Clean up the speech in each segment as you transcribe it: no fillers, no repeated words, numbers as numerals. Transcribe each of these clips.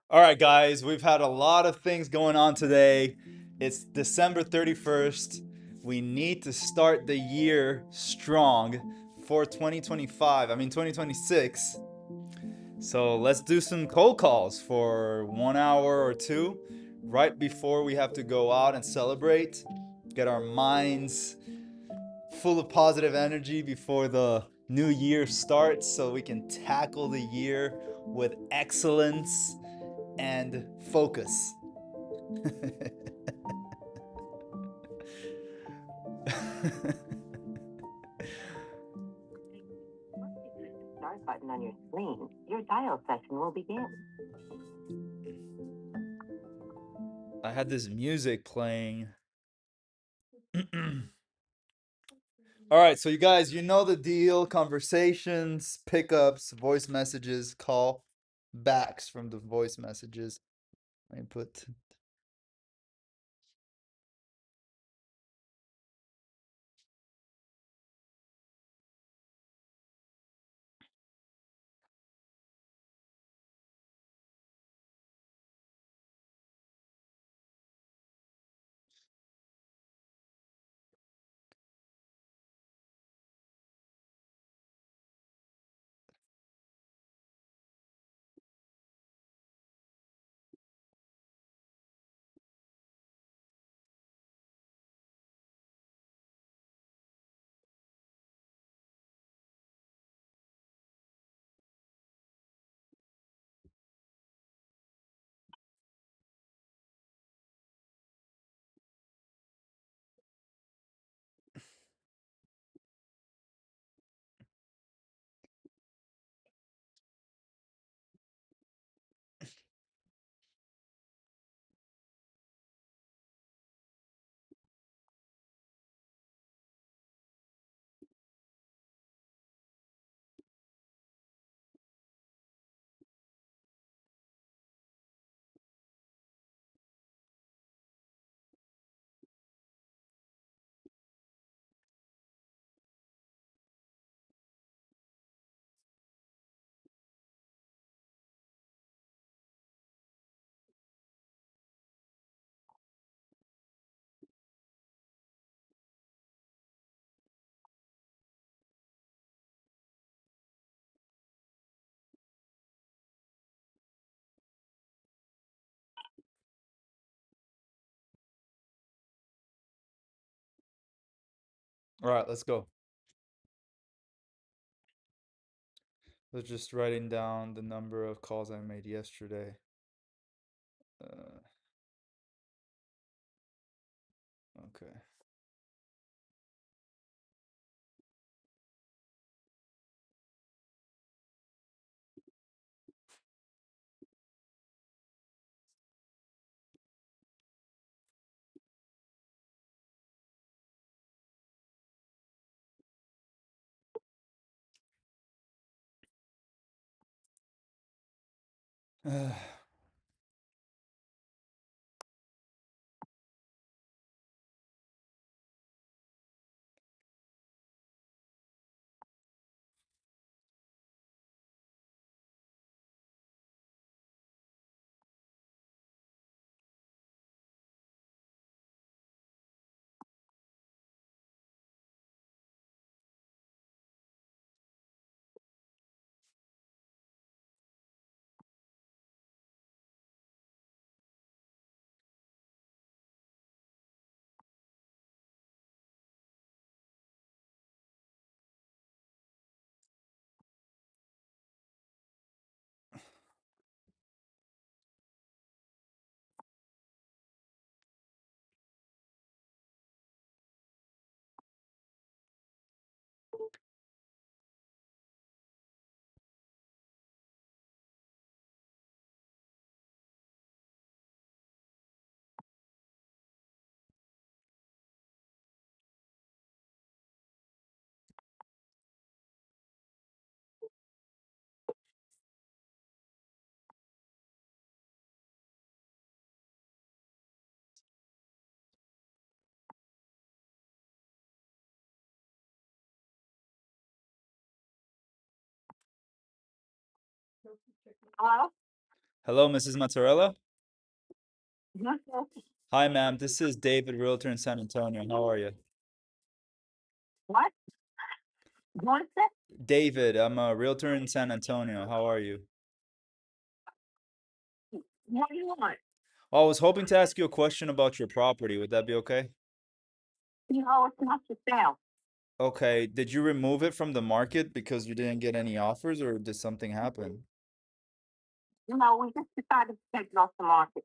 All right, guys, we've had a lot of things going on today. It's December 31st. We need to start the year strong for 2025. I mean, 2026. So let's do some cold calls for 1 hour or two right before we have to go out and celebrate. Get our minds full of positive energy before the new year starts so we can tackle the year with excellence and focus. Once you push the start button on your screen, your dial session will begin. I had this music playing. All right, so you guys, you know the deal. Conversations, pickups, voice messages, call backs from the voice messages. Let me put. All right, let's go. I was just writing down the number of calls I made yesterday. Uh, okay. Hello? Hello, Mrs. Mazzarella. Yes, yes. Hi, ma'am. This is David, realtor in San Antonio. How are you? What? What is it? David, I'm a realtor in San Antonio. How are you? What do you want? Oh, I was hoping to ask you a question about your property. Would that be okay? No, it's not for sale. Okay. Did you remove it from the market because you didn't get any offers, or did something happen? No, we just decided to take it off the market.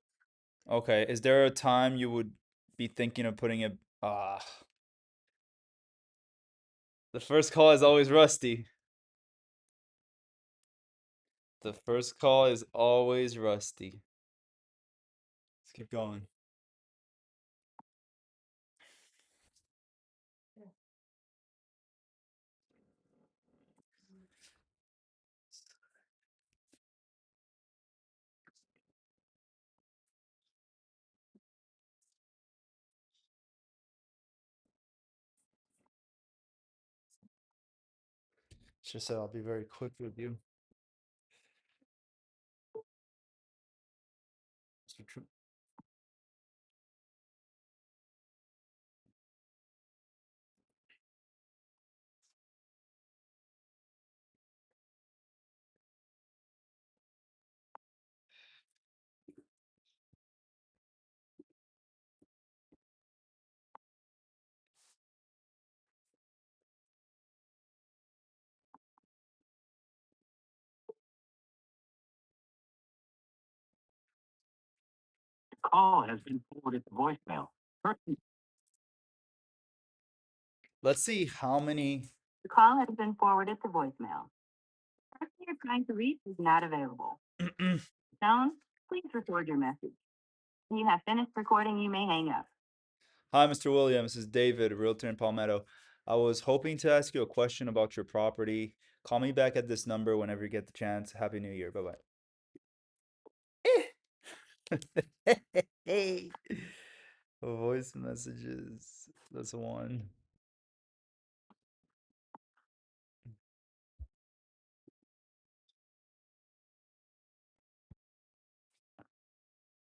Okay. Is there a time you would be thinking of putting it? Ah, the first call is always rusty. The first call is always rusty. Let's keep going. Just said I'll be very quick with you. Call has been forwarded to voicemail. Let's see how many. The call has been forwarded to voicemail. The person you're trying to reach is not available. Tone, please record your message. When you have finished recording, you may hang up. Hi, Mr. Williams. This is David, realtor in Palmetto. I was hoping to ask you a question about your property. Call me back at this number whenever you get the chance. Happy New Year. Bye bye. Hey. Voice messages. That's one.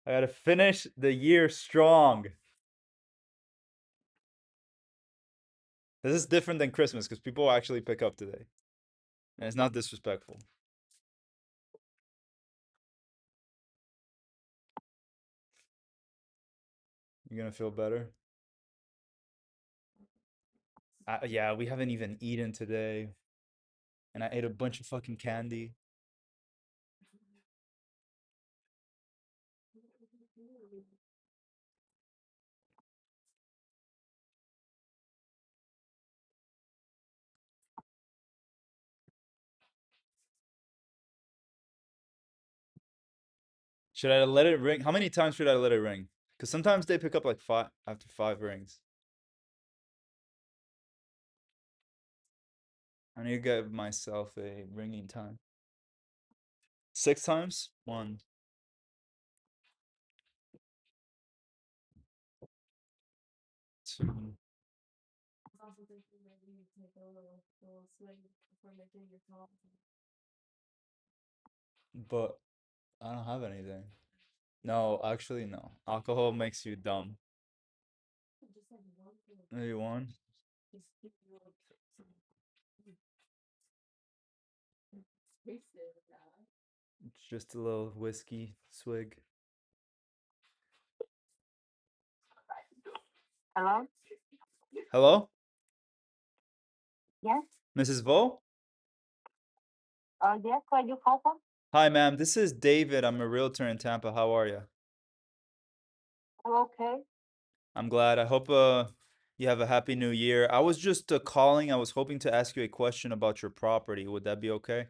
I gotta finish the year strong. This is different than Christmas because people actually pick up today. And it's not disrespectful. You're gonna feel better? Yeah, we haven't even eaten today. And I ate a bunch of fucking candy. Should I let it ring? How many times should I let it ring? Because sometimes they pick up like five after five rings. I need to give myself a ringing time. Six times? One, two. But I don't have anything. No, actually, no. Alcohol makes you dumb. Maybe one. It's just a little whiskey swig. Hello? Hello? Yes? Mrs. Vo? Yes, where you call from? Hi, ma'am. This is David. I'm a realtor in Tampa. How are you? I'm okay. I'm glad. I hope you have a happy new year. I was just calling. I was hoping to ask you a question about your property. Would that be okay?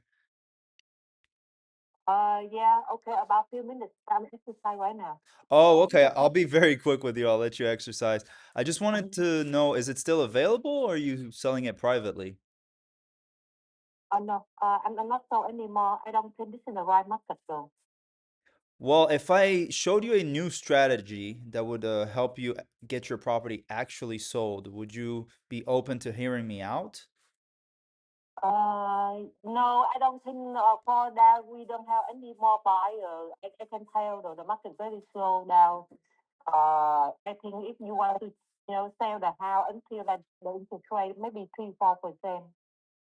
Yeah, okay, about a few minutes. I'm exercising right now. Oh, okay. Okay. I'll be very quick with you. I'll let you exercise. I just wanted Mhm. to know, is it still available or are you selling it privately? No, I'm not so anymore. I don't think this is the right market though. Well, if I showed you a new strategy that would help you get your property actually sold, would you be open to hearing me out? No, I don't think for that we don't have any more buyer. I can tell though the market very slow now. I think if you want to, sell the house until that the interest rate maybe 3-4%,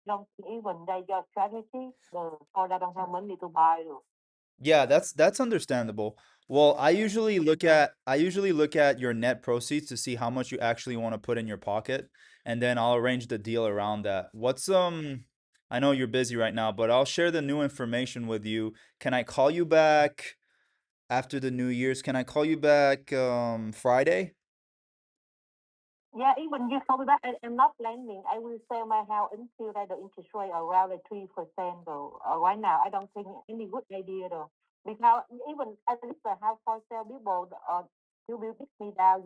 don't even they your strategy. The for that don't have money to buy. Though. Yeah, that's understandable. Well, I usually look at your net proceeds to see how much you actually want to put in your pocket, and then I'll arrange the deal around that. I know you're busy right now, but I'll share the new information with you. Can I call you back after the New Year's? Can I call you back Friday? Yeah, even you told me that I'm not planning. I will sell my house until that the interest rate around like 3% though. Right now, I don't think any good idea though. Because even at least the house for sale people, you will pick me down,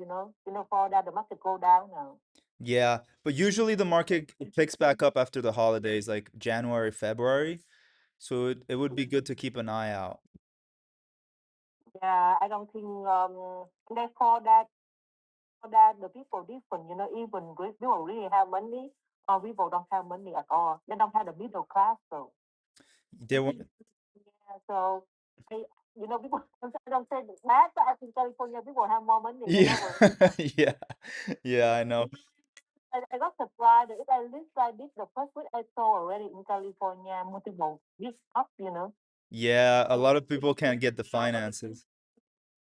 for that the market go down now. Yeah, but usually the market picks back up after the holidays, like January, February. So it would be good to keep an eye out. Yeah, I don't think they for that the people different, even rich people really have money, or people don't have money at all. They don't have the middle class though. They want, Yeah, so I, people I don't say that, but I think California people have more money than yeah, our. yeah, yeah, I know. I got surprised that at least I did the first week I saw already in California multiple big up. Yeah, a lot of people can't get the finances.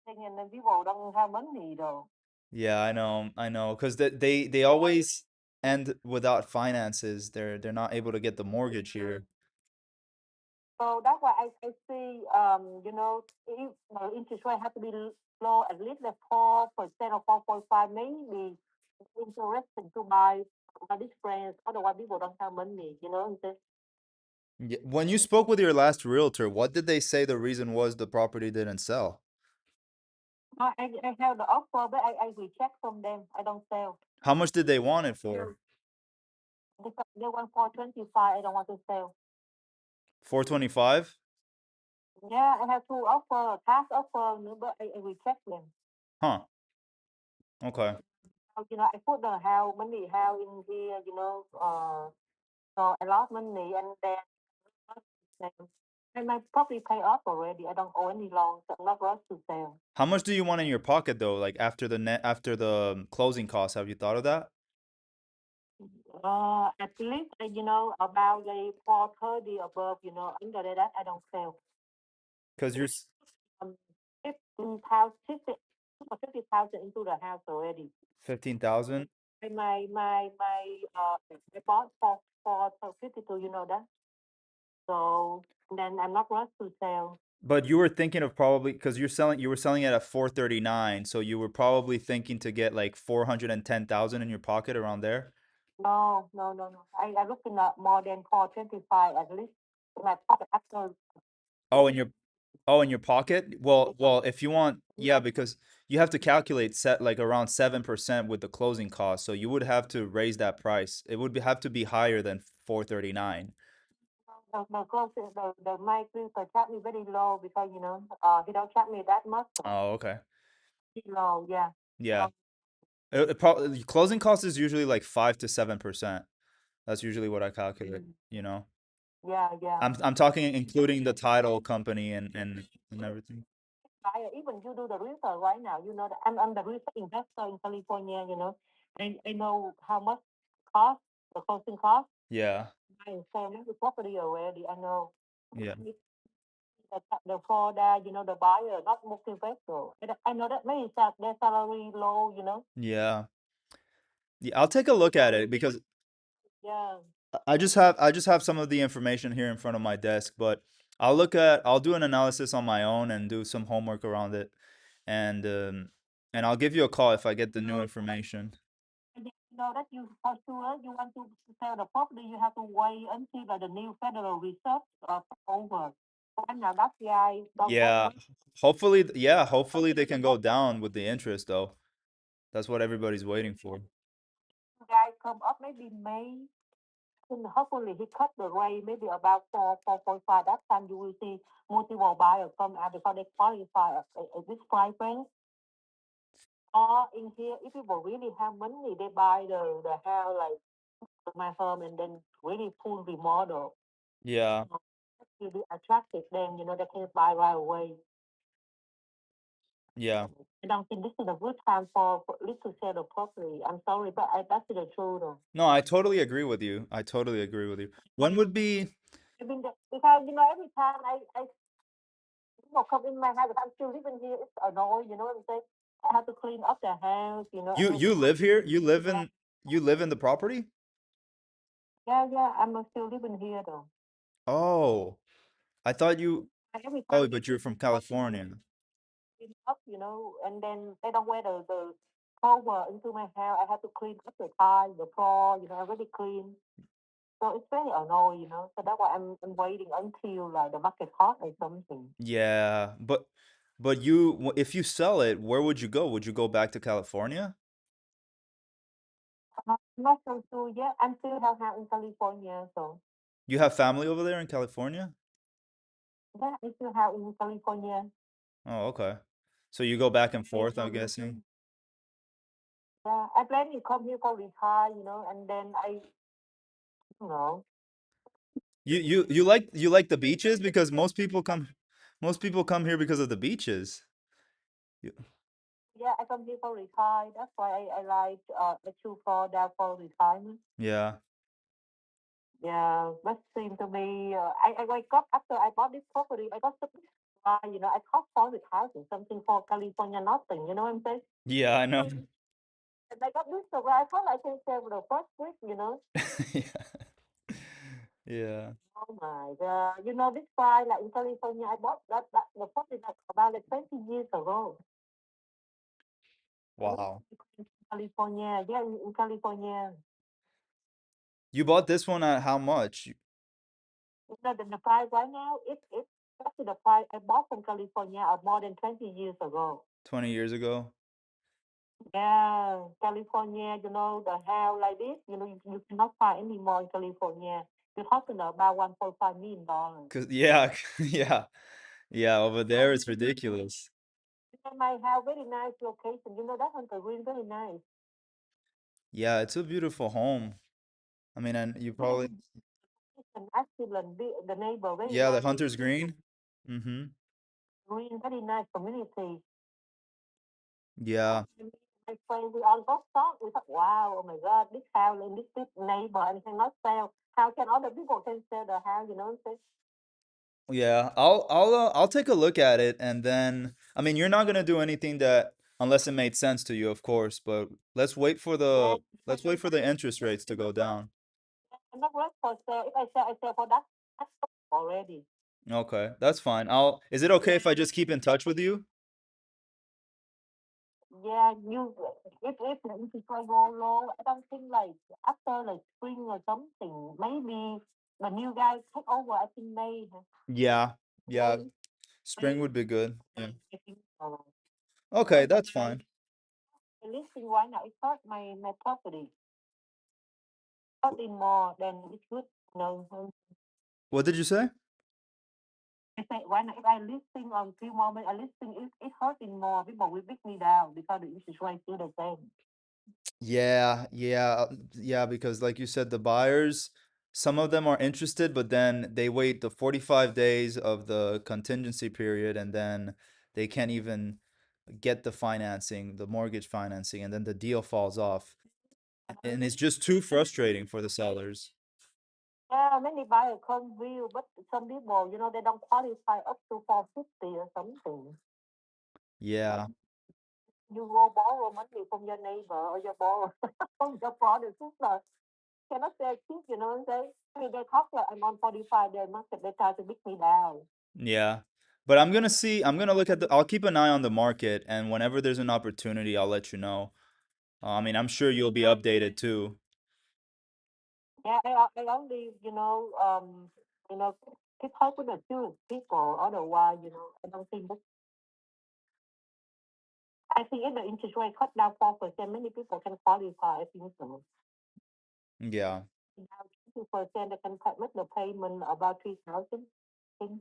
And then people don't have money though. Yeah, I know, because they always end without finances. They're not able to get the mortgage here. So that's why I see, if the interest rate have to be low, at least like 4% or 4.5, maybe interesting to buy this brand. Otherwise, people don't have money. Yeah. When you spoke with your last realtor, what did they say the reason was the property didn't sell? I have the offer, but I reject from them. I don't sell. How much did they want it for? They want 425. I don't want to sell. 425? Yeah, I have two offer, cash offer, but I reject them. Huh. Okay. I put the house money house in here. So I lost money, and then and my property pay off already. I don't owe any loans, so I'm not rushed to sell. How much do you want in your pocket though? Like after the closing costs, have you thought of that? At least about the 430 above. Under that I don't sell. Because you're 50,000, 50,000 into the house already. 15,000. And I bought for 52. You know that. So then I'm not rushed to sell. But you were thinking of probably because you were selling it at 439, so you were probably thinking to get like 410,000 in your pocket around there. No, no, no, no. I looking at more than 425 at least. My pocket after. Oh, in your pocket? Well, if you want, yeah, because you have to calculate set like around 7% with the closing cost, so you would have to raise that price. Have to be higher than 439. The closest the my people charge me very low because he don't charge me that much. So Oh, okay. it's low, yeah. Yeah. Um, Closing cost is usually like 5 to 7%. That's usually what I calculate, you know. yeah, yeah. I'm talking including the title company and everything. Even you do the research right now. You know that I'm the research investor in California. I know how much cost the closing cost. Yeah. I sell the property already. I know. Yeah. The for that the buyer not motivated. I know that maybe that their salary low. Yeah. Yeah, I'll take a look at it because Yeah. I just have some of the information here in front of my desk, but I'll do an analysis on my own and do some homework around it, and um and I'll give you a call if I get the new information. And then you know that you for sure you want to sell the property, you have to wait until the new federal reserve over. Right now that's why don't go Yeah. much. Hopefully they can go down with the interest though. That's what everybody's waiting for. Guy come up maybe May. And hopefully he cut the rate maybe about 4.5. That time you will see multiple buyers come out because they qualify at this price range. Or in here, if people really have money, they buy the house like to my home and then really full remodel. Yeah. Really attractive, then they can buy right away. Yeah. I don't think this is a good time for at least to sell the property. I'm sorry, but that's the truth. Though. No, I totally agree with you. I totally agree with you. When would be I mean, because every time I come in my house, if I'm still living here, it's annoying. You know what I'm saying? I have to clean up the house. And you then you live here? yeah, You live in the property? yeah. I'm still living here though. Oh, I thought you Every oh, time but people you're from come California. clean up, and then they don't wear the cover into my house. I have to clean up the tile, the floor. I really clean. So it's very annoying. So that's why I'm waiting until like the market hot or something. Yeah, but if you sell it, where would you go? Would you go back to California? I'm not so sure yet. I'm still have house in California, so You have family over there in California? yeah, I still have in California. Oh, okay. So you go back and Okay, forth, I'm guessing. yeah, I plan to come here for retire, and then you know, You like the beaches because most people come here because of the beaches. You- yeah, I come here for retire. That's why I like the two floor down for retirement. Yeah. Yeah, but seem to me, I wake up after I bought this property. I got something, I cost 40,000 something for California, nothing. You know what I'm saying? Yeah, I know. And I got this surprise. I thought I can save the first week. Yeah. Yeah. Oh my God. This fire like in California, I bought that the property like about like 20 years ago. I live Wow. in California. Yeah, in California. You bought this one at how much? The price right now, it's actually the price I bought from California more than 20 years ago. 20 years ago? Yeah, California, the house like this, you cannot find anymore in California. You're talking about $1.5 million. 'Cause yeah, yeah. Yeah, over there it's ridiculous. And my house, very nice location. That Hunter Green, very nice. Yeah, it's a beautiful home. I mean, and you probably It's an excellent, the neighbor, very yeah, the nice. Hunter's Green. Mm-hmm. Green, very nice community. Yeah. And my friend, we all got talk. We thought, wow, oh my God, this house and this neighbor and cannot sell. How can other people can sell the house? What I'm saying? Yeah, I'll take a look at it and then I mean, you're not gonna do anything that unless it made sense to you, of course, but Yeah, let's wait for the interest rates to go down. I'm not ready for sale. If I sell for that, that's already. Okay, that's fine. Is it okay if I just keep in touch with you? Yeah, if it's like go low, I don't think like after like spring or something, maybe the new guy take over. I think May, Yeah. Yeah, May, spring May. would be good. Yeah. I think Okay, that's my fine. listing right now it's not my property. Not in more than it's good. What did you say? I say right now if I listing on few moment, I listing it's hurting more. People will beat me down because the interest rate still the same. Yeah, because like you said, the buyers, some of them are interested, but then they wait the 45 days of the contingency period and then they can't even get the financing, the mortgage financing, and then the deal falls off. And it's just too frustrating for the sellers. Yeah, many buyers come view, but some people, they don't qualify up to 450 or something. Yeah. You go borrow money from your neighbor or your borrow from your brother, sister. Cannot say cheap, you know what I'm saying? I mean, they talk like I'm on 45 day market, they try to beat me down. Yeah. But I'm gonna look at I'll keep an eye on the market and whenever there's an opportunity, I'll let you know. I mean, I'm sure you'll be updated too. Yeah, I only, you know, keep help with the two people. Otherwise, I don't think that, I think if the interest rate cut down 4%, many people can qualify. I think so. Yeah. Now 2% they can make the payment about 3,000.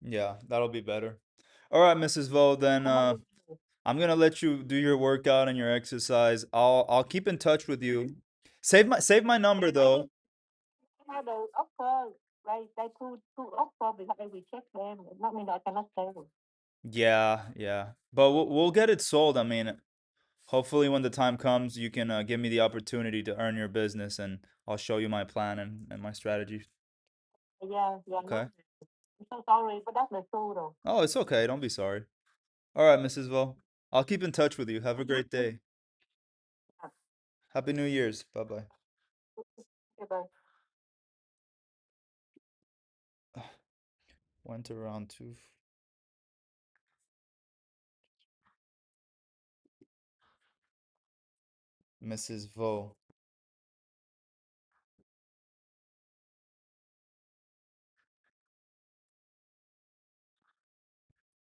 Yeah, that'll be better. All right, Mrs. Vo, then How about you? I'm gonna let you do your workout and your exercise. I'll keep in touch with you. Save my number though. How the offer, they put offer because I will check them. Not mean I cannot sell. Yeah, yeah. But we'll get it sold. I mean, hopefully when the time comes, you can give me the opportunity to earn your business, and I'll show you my plan and my strategy. Yeah, yeah, no. Okay. I'm so sorry, but that's the truth though. Oh, it's okay. Don't be sorry. All right, Mrs. Vo. I'll keep in touch with you. Have a great day. Happy New Year's. Bye bye. Okay, bye. Went around to Mrs. Vo.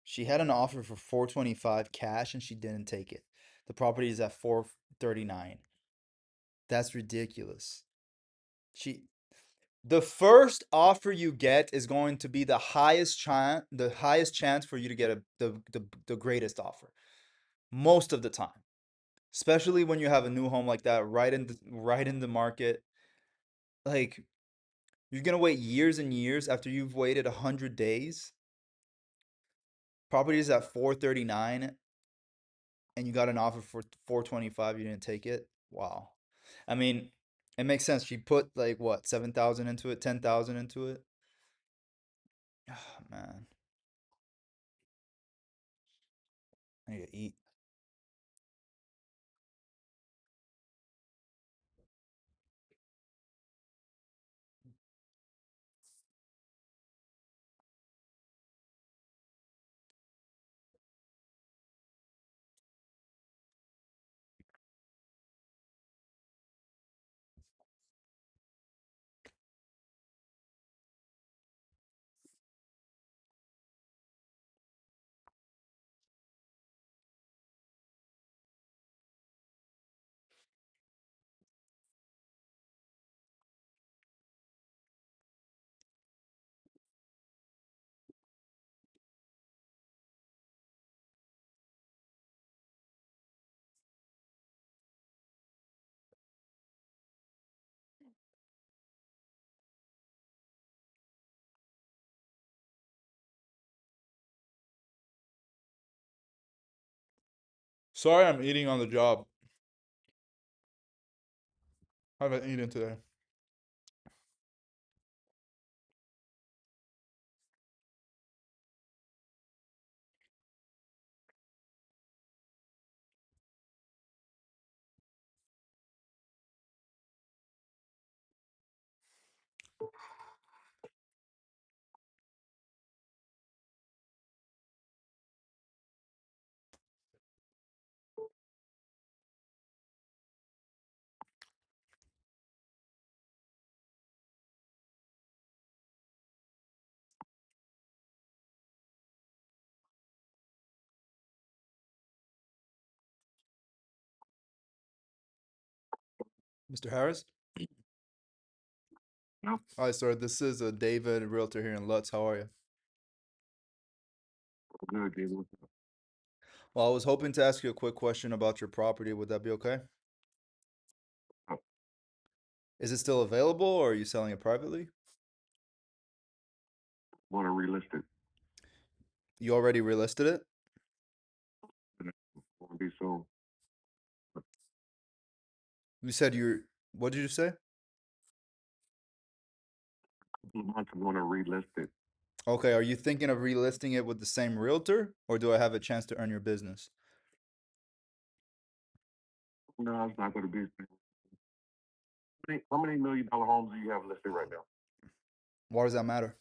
She had an offer for 425 cash and she didn't take it. The property is at 439. That's ridiculous. She The first offer you get is going to be the highest chance for you to get the greatest offer most of the time, especially when you have a new home like that right in the market. Like, you're gonna wait years and years after you've waited 100 days. Property is at 439 and you got an offer for 425, you didn't take it. Wow. I mean, it makes sense. She put like what, 7,000 into it, 10,000 into it. Oh, man, I need to eat. Sorry, I'm eating on the job. I haven't eaten today. Mr. Harris? No. Hi, sir. This is a David, realtor here in Lutz. How are you? Good, David. Well, I was hoping to ask you a quick question about your property. Would that be okay? Oh. Is it still available or are you selling it privately? Want to relist it? You already relisted it? Want to be sold? You said what did you say? Want to relist it? Okay, are you thinking of relisting it with the same realtor or do I have a chance to earn your business? No, it's not going to be. How many $1 million homes do you have listed right now? Why does that matter?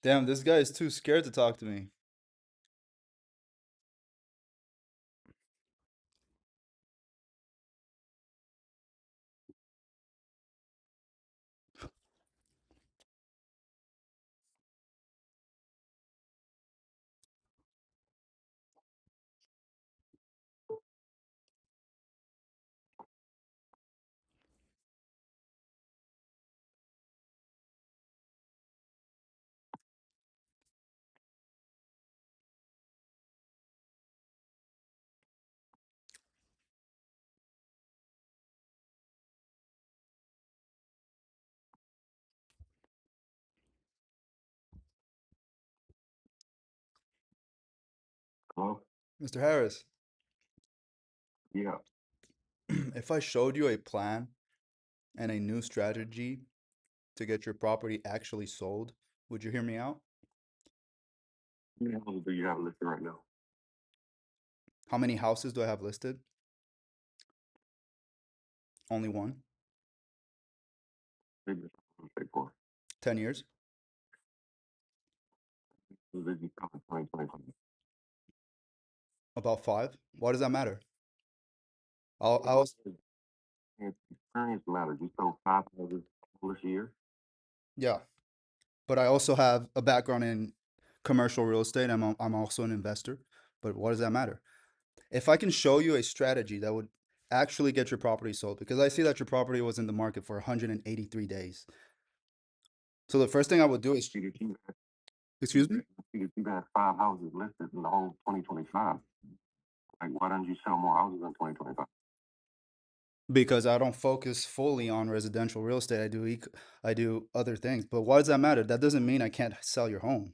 Damn, this guy is too scared to talk to me. Hello? Mr. Harris, Yeah. if I showed you a plan and a new strategy to get your property actually sold, would you hear me out? How many houses do you have listed right now? How many houses do I have listed? Only one. Maybe it's not say for. 10 years. So did you come in 2025? About 5. Why does that matter? I'll Experience matters. You sold 5 houses this year. yeah, but I also have a background in commercial real estate. I'm also an investor. But what does that matter? If I can show you a strategy that would actually get your property sold, because I see that your property was in the market for 183 days. So the first thing I would do is, See that you had, excuse me, see that you had 5 houses listed in the whole 2025. Like, why don't you sell more houses in 2025? because I don't focus fully on residential real estate. I do other things. But why does that matter? That doesn't mean I can't sell your home,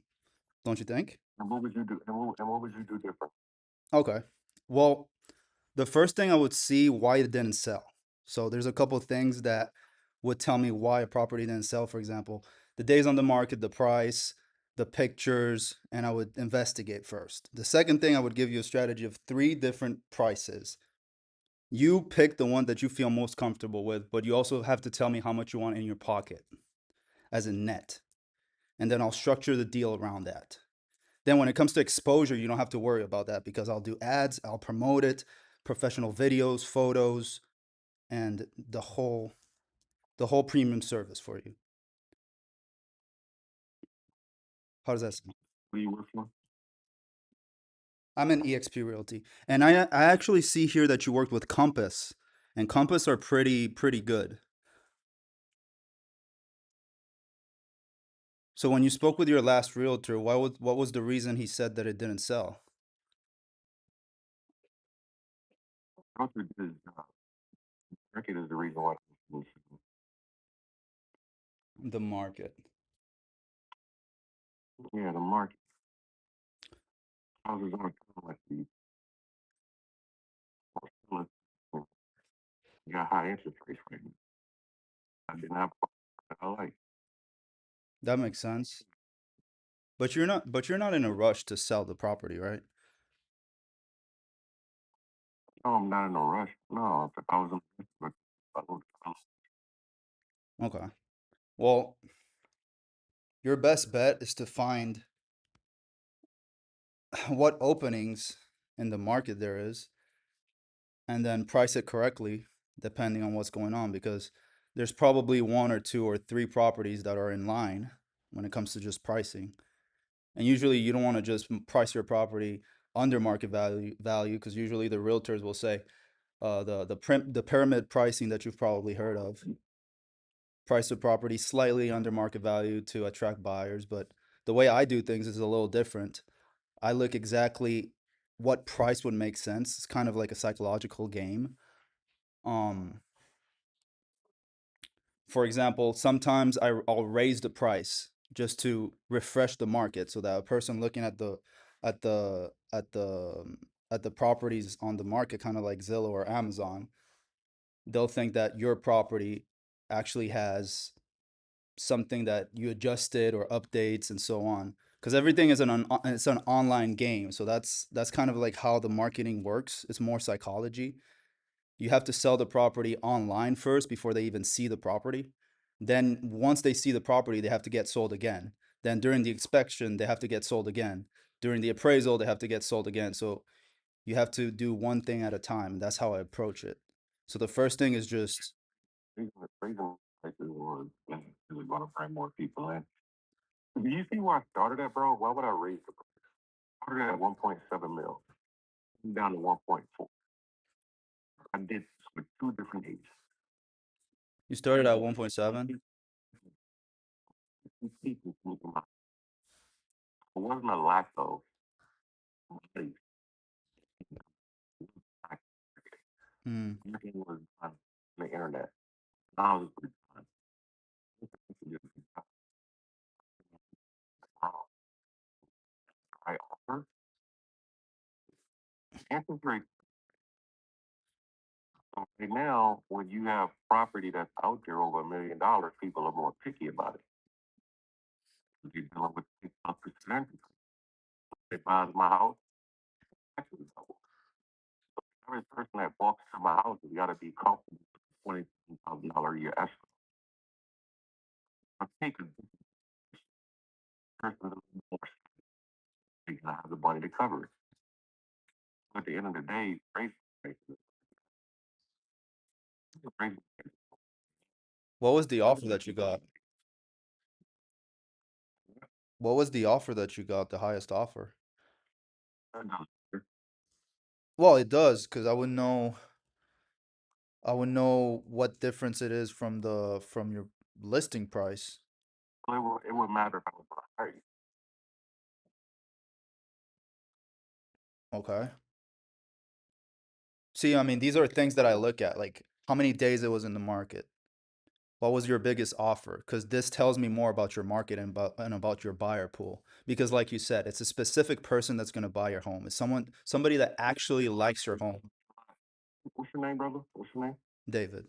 don't you think? And what would you do? And what would you do different? Okay. Well, the first thing I would see why it didn't sell. So there's a couple things that would tell me why a property didn't sell. For example, the days on the market, the price, the pictures, and I would investigate first. The second thing, I would give you a strategy of 3 different prices. You pick the one that you feel most comfortable with, but you also have to tell me how much you want in your pocket as a net. And then I'll structure the deal around that. Then when it comes to exposure, you don't have to worry about that because I'll do ads, I'll promote it, professional videos, photos, and the whole premium service for you. How does that sound? Who you work for? I'm in eXp Realty, and I actually see here that you worked with Compass, and Compass are pretty good. So when you spoke with your last realtor, what was the reason he said that it didn't sell? Culture is market is the reason why. The market. Yeah, the market. Houses aren't coming like these. You got high interest rates right now. I didn't have I like. That makes sense. But you're not in a rush to sell the property, right? No, I'm not in a rush. No, if I was in, but I would, Okay. Well, your best bet is to find what openings in the market there is and then price it correctly depending on what's going on because there's probably 1 or 2 or 3 properties that are in line when it comes to just pricing. And usually you don't want to just price your property under market value because usually the realtors will say the pyramid pricing that you've probably heard of, price the property slightly under market value to attract buyers. But the way I do things is a little different. I look exactly what price would make sense. It's kind of like a psychological game. Um, for example, sometimes I'll raise the price just to refresh the market so that a person looking at the at the at the properties on the market, kind of like Zillow or Amazon, they'll think that your property actually has something that you adjusted or updates and so on. Because everything is it's an online game, so that's kind of like how the marketing works. It's more psychology. You have to sell the property online first before they even see the property. Then once they see the property, they have to get sold again. Then during the inspection, they have to get sold again. During the appraisal, they have to get sold again. So you have to do one thing at a time. That's how I approach it. So the first thing is just, Raising prices was is going to bring more people in. Do you see where I started at, bro? Why would I raise the price? I started at 1.7 mil, down to 1.4. I did this with two different agents. you started at 1.7. It wasn't a lack of space. Hmm. Everything was on the internet. Now it's done. I offer interest rate. So right now, when you have property that's out there over $1 million, people are more picky about it. You're dealing with 6%. They buys my house, taxes double. Every person that walks to my house has got to be comfortable with $20,000 a year escrow. I take a person a little more, they gotta have the money to cover it. At the end of the day, What was the offer that you got? What was the offer that you got, the highest offer? Well, it does, because I would know what difference it is from your listing price. it would matter if I was hire you. Okay. See, I mean, these are things that I look at, like how many days it was in the market. What was your biggest offer? Because this tells me more about your market and about your buyer pool. Because like you said, it's a specific person that's going to buy your home. It's somebody that actually likes your home. What's your name, brother? What's your name? David.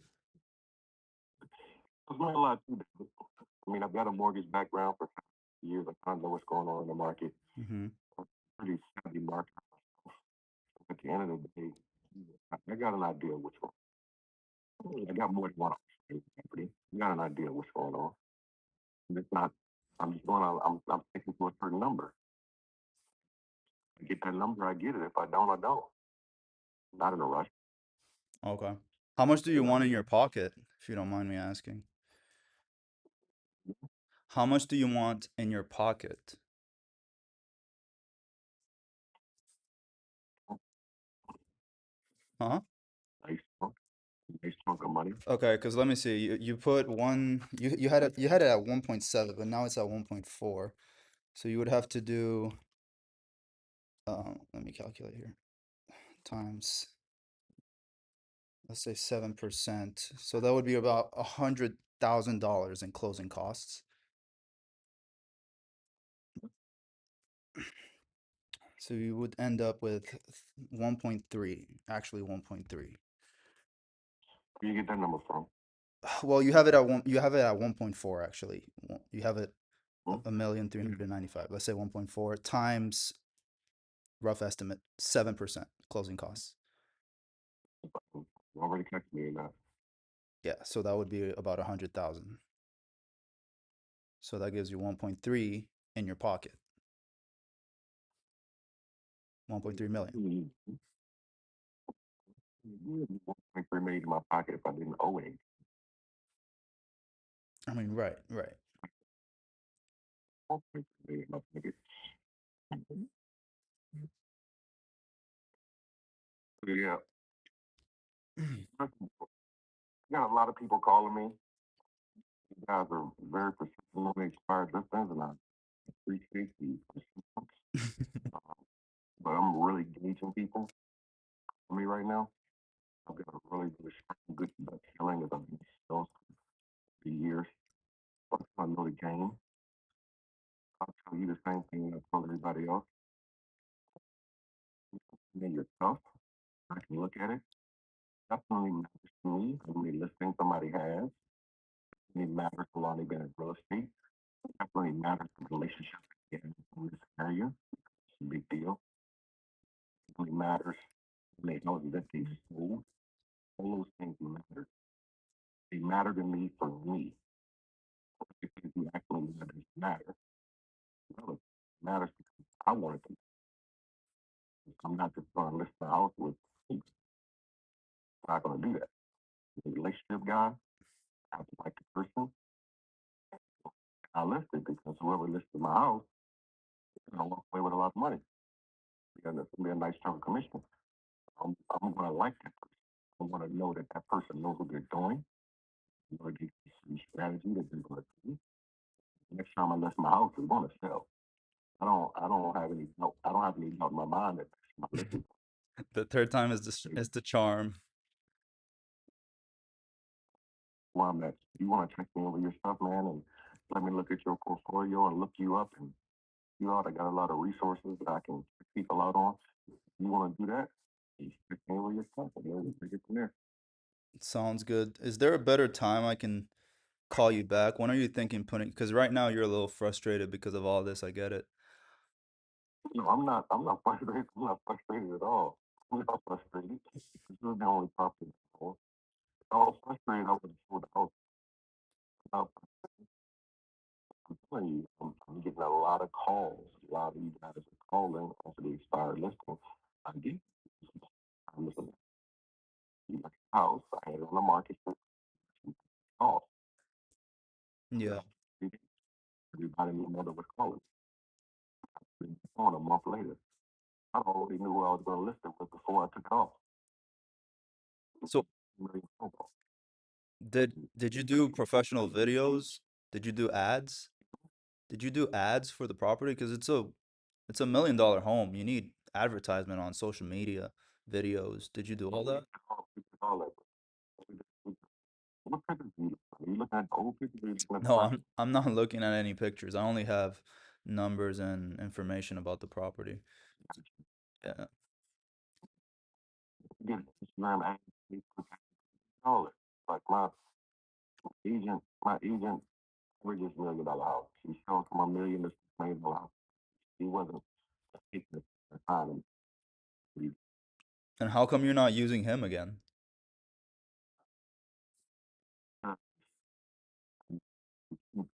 There's not a lot to that. I mean, I've got a mortgage background for years. I kind of know what's going on in the market. Mm-hmm. Pretty savvy market. At the end of the day, I got an idea of what's going on. I got more than one property. I got an idea of what's going on. And it's not, I'm just going on, I'm sticking to a certain number. I get that number, I get it. If I don't, I don't. Not in a rush. Okay. How much do you want in your pocket, if you don't mind me asking? How much do you want in your pocket? Huh? Nice chunk of money. Okay, because let me see. You put one. You had it at 1.7, but now it's at 1.4. So you would have to do. Let me calculate here. Times, let's say 7%. So that would be about $100,000 in closing costs. So you would end up with 1.3, actually 1.3. Where you get that number from? Well, you have it at 1.4 actually. You have it Hmm? 1,395. Let's say 1.4 times, rough estimate, 7% closing costs. You already catch me in that. Yeah, so that would be about 100,000. So that gives you 1.3 in your pocket. 1.3 million. 1.3 million in my pocket if I didn't owe it. I mean, right. 1.3 million in my pocket. Yeah. I got a lot of people calling me. You guys are very persistent on the expired listings, and I appreciate the persistence. But I'm really gauging people for me right now. I've got a really strong, good gut feeling that I've been sales for years. But I know the game. I'll tell you the same thing I told everybody else. Then you're tough. I can look at it. Definitely matters to me how many listings somebody has. It matters how long they've been in real estate. Definitely matters the relationship they have in this area. It's a big deal. It really matters when they know that they sold. All those things matter. They matter to me for me. Because you actually matter. Well, it matters because I want it to. I'm not just going to list the house with people. I'm not going to do that. The relationship guy, I have to like the person. I list it because whoever listed my house is going to walk away with a lot of money. And it's going to be a nice chunk of commission. I'm going to like that person. I want to know that that person knows what they're doing. You know, they some strategy that they're going to do. Next time I list my house, it's going to sell. I don't have any doubt. I don't have any doubt in my mind that my listing. The third time is the charm. Where I'm at. You want to check me over your stuff, man, and let me look at your portfolio and look you up and you out. I got a lot of resources that I can check people out on. You want to do that? You check me over your stuff, and then we'll take it from there. Sounds good. Is there a better time I can call you back? When are you thinking putting? Because right now you're a little frustrated because of all this. I get it. No, I'm not. I'm not frustrated. I'm not frustrated at all. I'm not frustrated. This is the only problem. If I was frustrated, I would have sold the house. Now, I'm telling you, I'm getting a lot of calls. A lot of you guys are calling after the expired listing. I get it. I'm listening. You like a house. I had it on the market for 2 calls. Yeah. Everybody knew mother was calling. Been on a month later. I already knew who I was going to list it with before I took it off. So Million phone calls. did you do professional videos? Did you do ads? Did you do ads for the property? Because it's a $1 million home. You need advertisement on social media, videos. Did you do all that? All that. What pictures are you looking at? Are you looking at the old pictures or are you looking at the No, property? I'm not looking at any pictures. I only have numbers and information about the property. Yeah. Get Instagram ads, Facebook ads, all that. Like my agent purchased $1 million house. He sold from $1 million to $6 million house. He wasn't taking the time. He And how come you're not using him again? took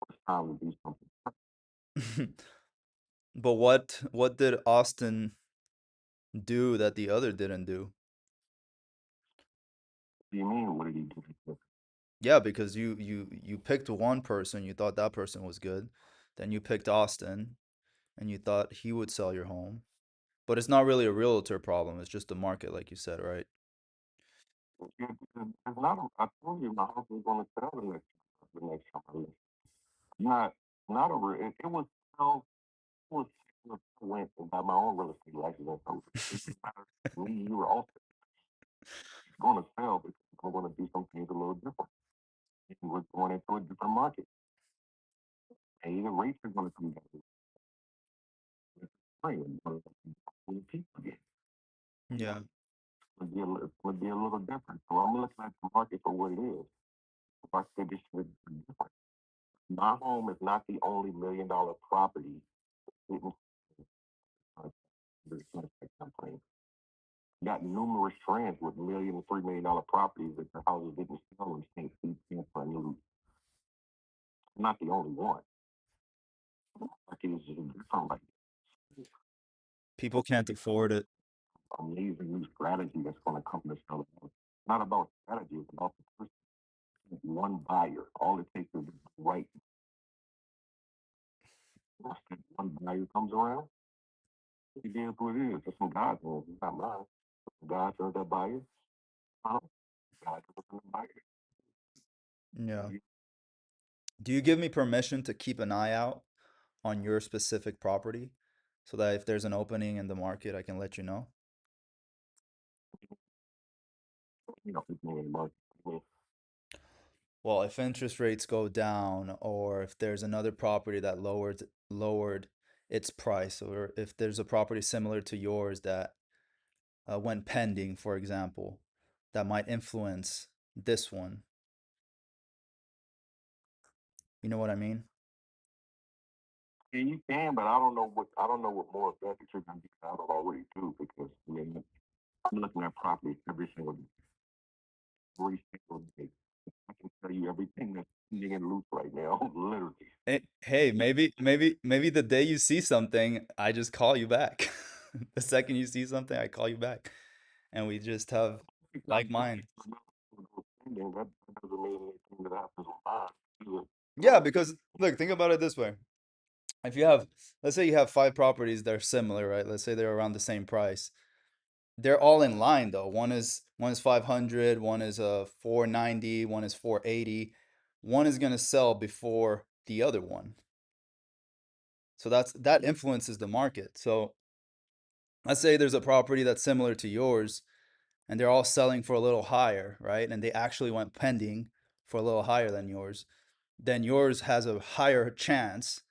his time to do something. But what did Austin do that the other didn't do? What do you mean? What did he do? Yeah, because you picked one person, you thought that person was good. Then you picked Austin and you thought he would sell your home. But it's not really a realtor problem, it's just the market, like you said, right? It's not. I told you my house was going to sell the next time I left. Not not over. It was so. It was I went and got my own real estate license and so it didn't matter to me. You were also going to sell because I'm going to do some things a little different. And we're going into a different market. And even rates are going to come down. It's spring. We're going to be people again. Yeah. It's going to be a little different. So I'm looking at the market for what it is. The market conditions are different. My home is not the only $1 million property in the Sunset campaign. Got numerous friends with $1 million and $3 million properties that their houses didn't sell and can't see for a new. I'm not the only one. Like it is just different. Like People can't afford it. amazing new strategy that's going to come to sell it. It's not about strategy. It's about the person. One buyer. All it takes is the right. Once that one buyer comes around, it is what it is. That's from God's hands. It's not mine. God turns that buyer. God turns the buyer. Yeah. Do you give me permission to keep an eye out on your specific property so that if there's an opening in the market, I can let you know? People in the market. Well, if interest rates go down or if there's another property that lowered its price or if there's a property similar to yours that went pending, for example, that might influence this one. You know what I mean? Yeah, you can, but I don't know what more of that you're gonna do. I don't already do because I mean I'm looking at properties every single day. I can tell you everything that's pending and loose right now, literally. Hey, maybe the day you see something, I just call you back. The second you see something, I call you back, and we just have like minds. Pending, that doesn't mean anything that happens on mine. Either. Yeah, because look, think about it this way. If you have, let's say you have five properties that are similar, right? Let's say they're around the same price. They're all in line though. One is 500, one is 490, one is 480. One is gonna sell before the other one. So that influences the market. So let's say there's a property that's similar to yours and they're all selling for a little higher, right? And they actually went pending for a little higher than yours. Then yours has a higher chance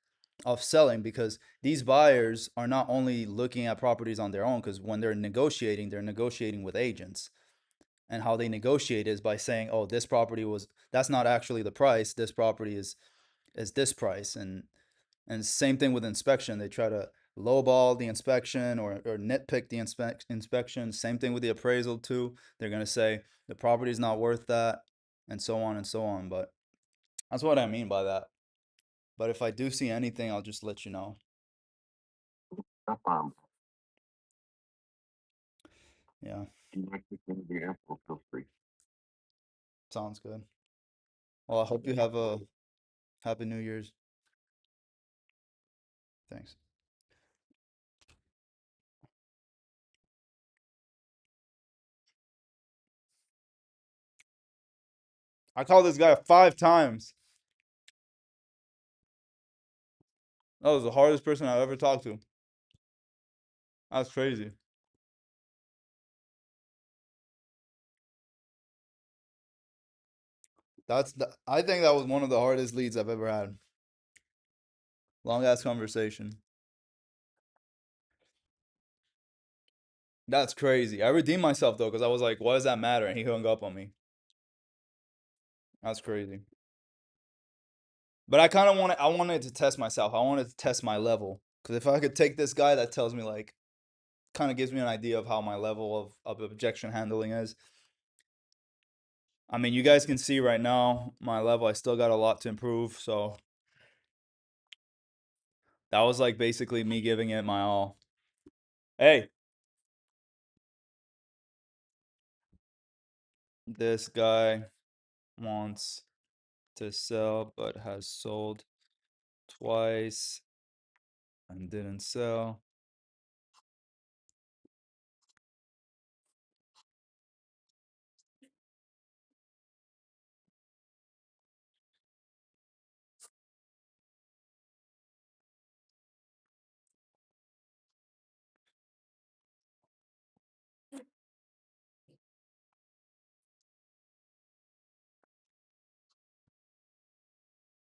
of selling because these buyers are not only looking at properties on their own, because when they're negotiating with agents. And how they negotiate is by saying, "Oh, this property was that's not actually the price. This property is this price." And same thing with inspection. They try to lowball the inspection or nitpick the inspection. Same thing with the appraisal too. They're gonna say the property is not worth that, and so on and so on. But that's what I mean by that. But if I do see anything, I'll just let you know. That's fine. Yeah, You like to send the info, feel free. sounds good. Well, I hope you have a happy New Year's. Thanks. I called this guy 5 times. That was the hardest person I've ever talked to. That's crazy. I think that was one of the hardest leads I've ever had. Long ass conversation. That's crazy. I redeemed myself though, because I was like, what does that matter? And he hung up on me. That's crazy. But I wanted to test myself. I wanted to test my level. Because if I could take this guy that tells me like, kind of gives me an idea of how my level of objection handling is. I mean, you guys can see right now my level. I still got a lot to improve. So that was like basically me giving it my all. Hey, this guy wants to sell but has sold twice and didn't sell.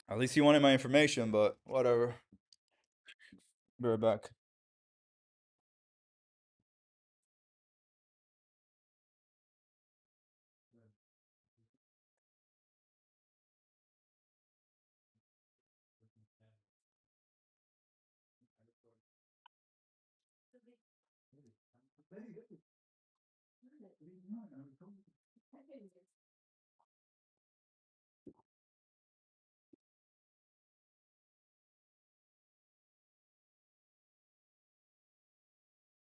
At least he wanted my information, but whatever. Be right back.